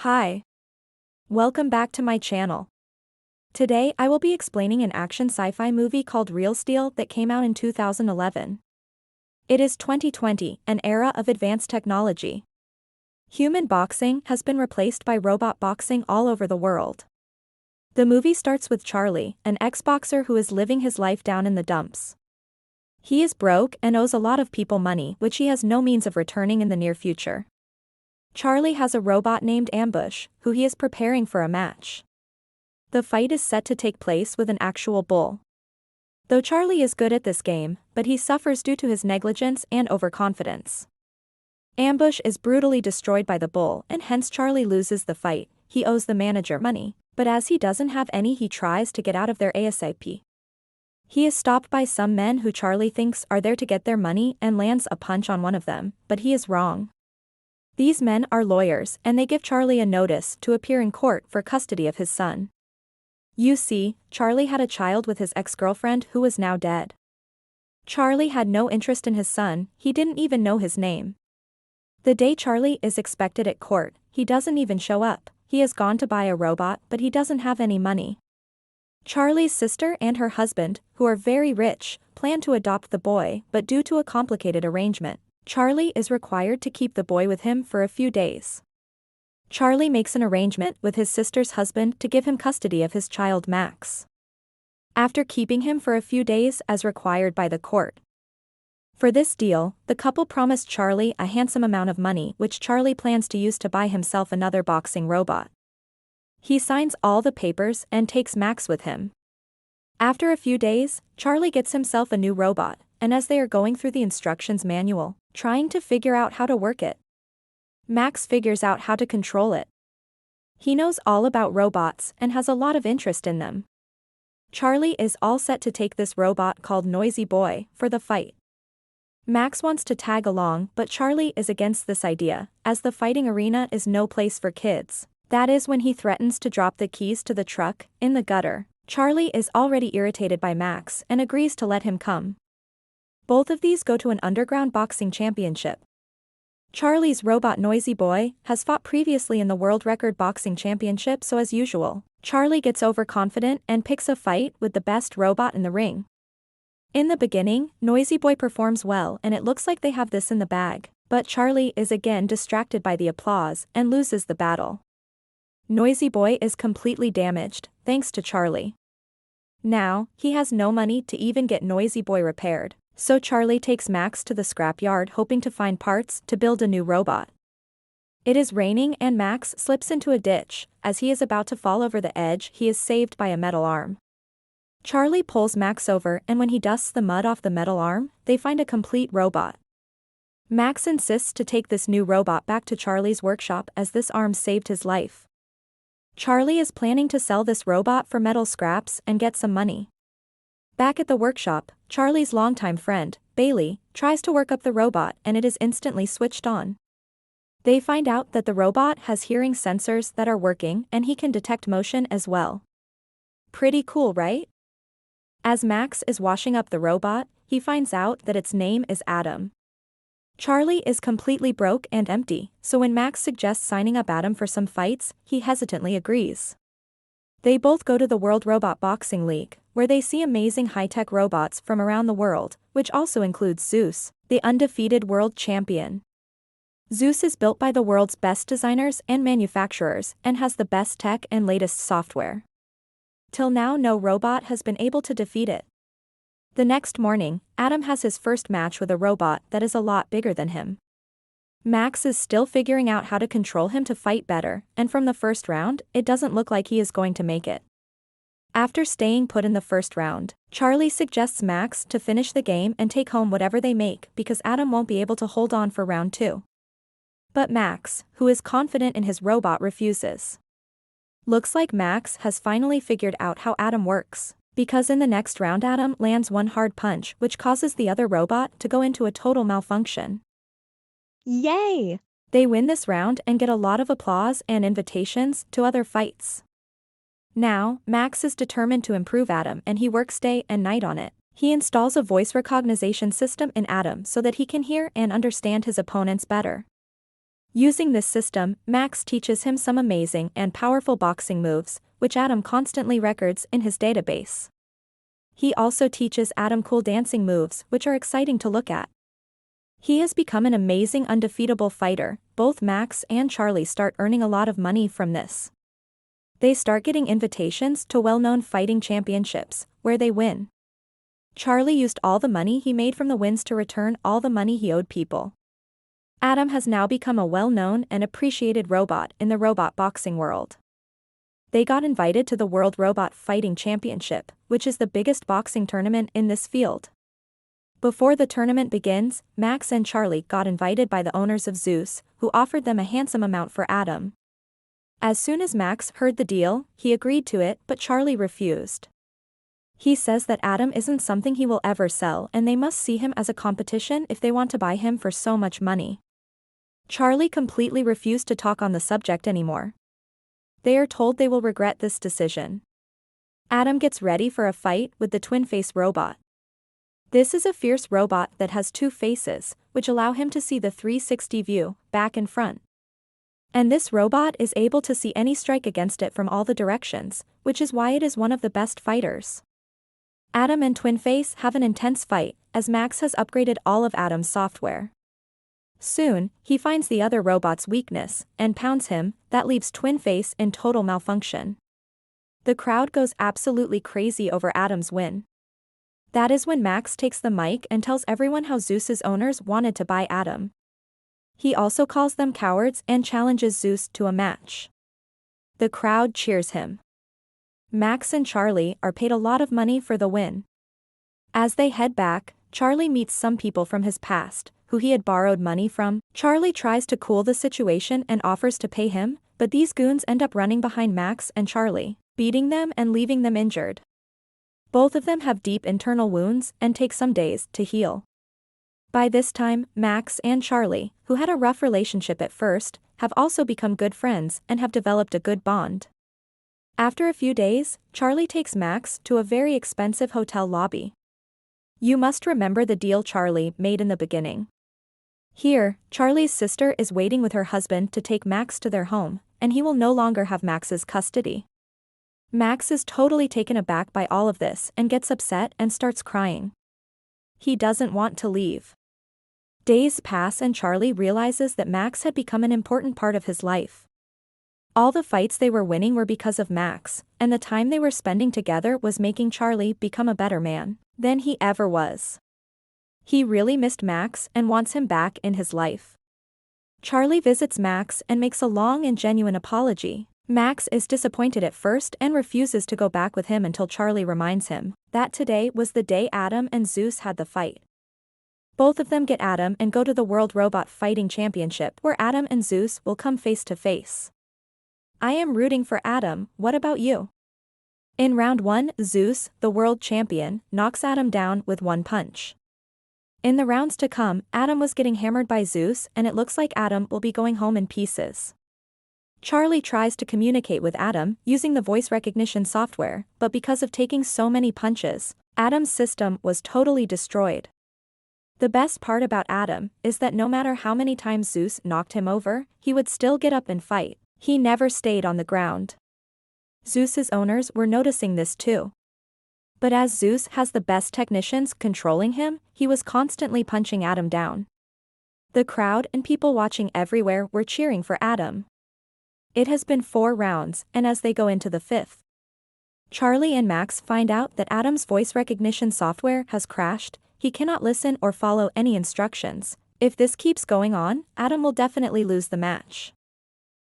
Hi. Welcome back to my channel. Today I will be explaining an action sci-fi movie called Real Steel that came out in 2011. It is 2020, an era of advanced technology. Human boxing has been replaced by robot boxing all over the world. The movie starts with Charlie, an ex-boxer who is living his life down in the dumps. He is broke and owes a lot of people money which he has no means of returning in the near future. Charlie has a robot named Ambush, who he is preparing for a match. The fight is set to take place with an actual bull. Though Charlie is good at this game, but he suffers due to his negligence and overconfidence. Ambush is brutally destroyed by the bull and hence Charlie loses the fight. He owes the manager money, but as he doesn't have any he tries to get out of there ASAP. He is stopped by some men who Charlie thinks are there to get their money and lands a punch on one of them, but he is wrong. These men are lawyers and they give Charlie a notice to appear in court for custody of his son. You see, Charlie had a child with his ex-girlfriend who was now dead. Charlie had no interest in his son, he didn't even know his name. The day Charlie is expected at court, he doesn't even show up. He has gone to buy a robot but he doesn't have any money. Charlie's sister and her husband, who are very rich, plan to adopt the boy, but due to a complicated arrangement, Charlie is required to keep the boy with him for a few days. Charlie makes an arrangement with his sister's husband to give him custody of his child Max. After keeping him for a few days as required by the court. For this deal, the couple promised Charlie a handsome amount of money which Charlie plans to use to buy himself another boxing robot. He signs all the papers and takes Max with him. After a few days, Charlie gets himself a new robot, and as they are going through the instructions manual, trying to figure out how to work it, Max figures out how to control it. He knows all about robots and has a lot of interest in them. Charlie is all set to take this robot called Noisy Boy for the fight. Max wants to tag along but Charlie is against this idea, as the fighting arena is no place for kids. That is when he threatens to drop the keys to the truck in the gutter. Charlie is already irritated by Max and agrees to let him come. Both of these go to an underground boxing championship. Charlie's robot Noisy Boy has fought previously in the world record boxing championship, so as usual, Charlie gets overconfident and picks a fight with the best robot in the ring. In the beginning, Noisy Boy performs well and it looks like they have this in the bag, but Charlie is again distracted by the applause and loses the battle. Noisy Boy is completely damaged, thanks to Charlie. Now, he has no money to even get Noisy Boy repaired. So Charlie takes Max to the scrapyard hoping to find parts to build a new robot. It is raining and Max slips into a ditch. As he is about to fall over the edge, he is saved by a metal arm. Charlie pulls Max over and when he dusts the mud off the metal arm, they find a complete robot. Max insists to take this new robot back to Charlie's workshop as this arm saved his life. Charlie is planning to sell this robot for metal scraps and get some money. Back at the workshop, Charlie's longtime friend, Bailey, tries to work up the robot and it is instantly switched on. They find out that the robot has hearing sensors that are working and he can detect motion as well. Pretty cool, right? As Max is washing up the robot, he finds out that its name is Adam. Charlie is completely broke and empty, so when Max suggests signing up Adam for some fights, he hesitantly agrees. They both go to the World Robot Boxing League, where they see amazing high-tech robots from around the world, which also includes Zeus, the undefeated world champion. Zeus is built by the world's best designers and manufacturers and has the best tech and latest software. Till now no robot has been able to defeat it. The next morning, Adam has his first match with a robot that is a lot bigger than him. Max is still figuring out how to control him to fight better, and from the first round, it doesn't look like he is going to make it. After staying put in the first round, Charlie suggests Max to finish the game and take home whatever they make because Adam won't be able to hold on for round 2. But Max, who is confident in his robot, refuses. Looks like Max has finally figured out how Adam works, because in the next round Adam lands one hard punch which causes the other robot to go into a total malfunction. Yay! They win this round and get a lot of applause and invitations to other fights. Now, Max is determined to improve Adam and he works day and night on it. He installs a voice recognition system in Adam so that he can hear and understand his opponents better. Using this system, Max teaches him some amazing and powerful boxing moves, which Adam constantly records in his database. He also teaches Adam cool dancing moves, which are exciting to look at. He has become an amazing undefeatable fighter. Both Max and Charlie start earning a lot of money from this. They start getting invitations to well-known fighting championships, where they win. Charlie used all the money he made from the wins to return all the money he owed people. Adam has now become a well-known and appreciated robot in the robot boxing world. They got invited to the World Robot Fighting Championship, which is the biggest boxing tournament in this field. Before the tournament begins, Max and Charlie got invited by the owners of Zeus, who offered them a handsome amount for Adam. As soon as Max heard the deal, he agreed to it, but Charlie refused. He says that Adam isn't something he will ever sell and they must see him as a competition if they want to buy him for so much money. Charlie completely refused to talk on the subject anymore. They are told they will regret this decision. Adam gets ready for a fight with the twin-face robot. This is a fierce robot that has two faces, which allow him to see the 360 view, back and front. And this robot is able to see any strike against it from all the directions, which is why it is one of the best fighters. Adam and Twin-Face have an intense fight, as Max has upgraded all of Adam's software. Soon, he finds the other robot's weakness, and pounds him. That leaves Twin-Face in total malfunction. The crowd goes absolutely crazy over Adam's win. That is when Max takes the mic and tells everyone how Zeus's owners wanted to buy Adam. He also calls them cowards and challenges Zeus to a match. The crowd cheers him. Max and Charlie are paid a lot of money for the win. As they head back, Charlie meets some people from his past, who he had borrowed money from. Charlie tries to cool the situation and offers to pay him, but these goons end up running behind Max and Charlie, beating them and leaving them injured. Both of them have deep internal wounds and take some days to heal. By this time, Max and Charlie, who had a rough relationship at first, have also become good friends and have developed a good bond. After a few days, Charlie takes Max to a very expensive hotel lobby. You must remember the deal Charlie made in the beginning. Here, Charlie's sister is waiting with her husband to take Max to their home, and he will no longer have Max's custody. Max is totally taken aback by all of this and gets upset and starts crying. He doesn't want to leave. Days pass and Charlie realizes that Max had become an important part of his life. All the fights they were winning were because of Max, and the time they were spending together was making Charlie become a better man than he ever was. He really missed Max and wants him back in his life. Charlie visits Max and makes a long and genuine apology. Max is disappointed at first and refuses to go back with him until Charlie reminds him that today was the day Adam and Zeus had the fight. Both of them get Adam and go to the World Robot Fighting Championship where Adam and Zeus will come face to face. I am rooting for Adam, what about you? In round 1, Zeus, the world champion, knocks Adam down with one punch. In the rounds to come, Adam was getting hammered by Zeus and it looks like Adam will be going home in pieces. Charlie tries to communicate with Adam using the voice recognition software, but because of taking so many punches, Adam's system was totally destroyed. The best part about Adam is that no matter how many times Zeus knocked him over, he would still get up and fight. He never stayed on the ground. Zeus's owners were noticing this too. But as Zeus has the best technicians controlling him, he was constantly punching Adam down. The crowd and people watching everywhere were cheering for Adam. It has been 4 rounds, and as they go into the 5th, Charlie and Max find out that Adam's voice recognition software has crashed. He cannot listen or follow any instructions. If this keeps going on, Adam will definitely lose the match.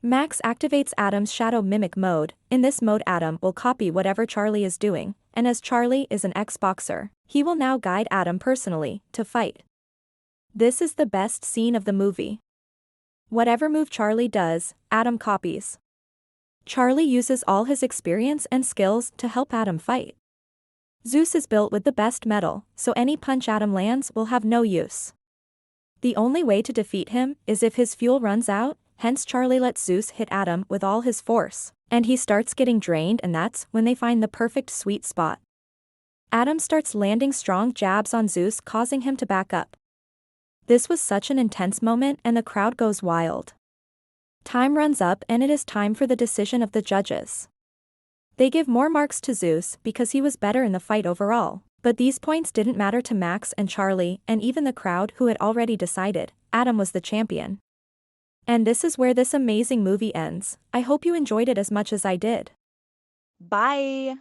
Max activates Adam's shadow mimic mode. In this mode Adam will copy whatever Charlie is doing, and as Charlie is an ex-boxer, he will now guide Adam personally to fight. This is the best scene of the movie. Whatever move Charlie does, Adam copies. Charlie uses all his experience and skills to help Adam fight. Zeus is built with the best metal, so any punch Adam lands will have no use. The only way to defeat him is if his fuel runs out, hence Charlie lets Zeus hit Adam with all his force, and he starts getting drained and that's when they find the perfect sweet spot. Adam starts landing strong jabs on Zeus causing him to back up. This was such an intense moment and the crowd goes wild. Time runs up and it is time for the decision of the judges. They give more marks to Zeus because he was better in the fight overall, but these points didn't matter to Max and Charlie and even the crowd who had already decided Adam was the champion. And this is where this amazing movie ends. I hope you enjoyed it as much as I did. Bye!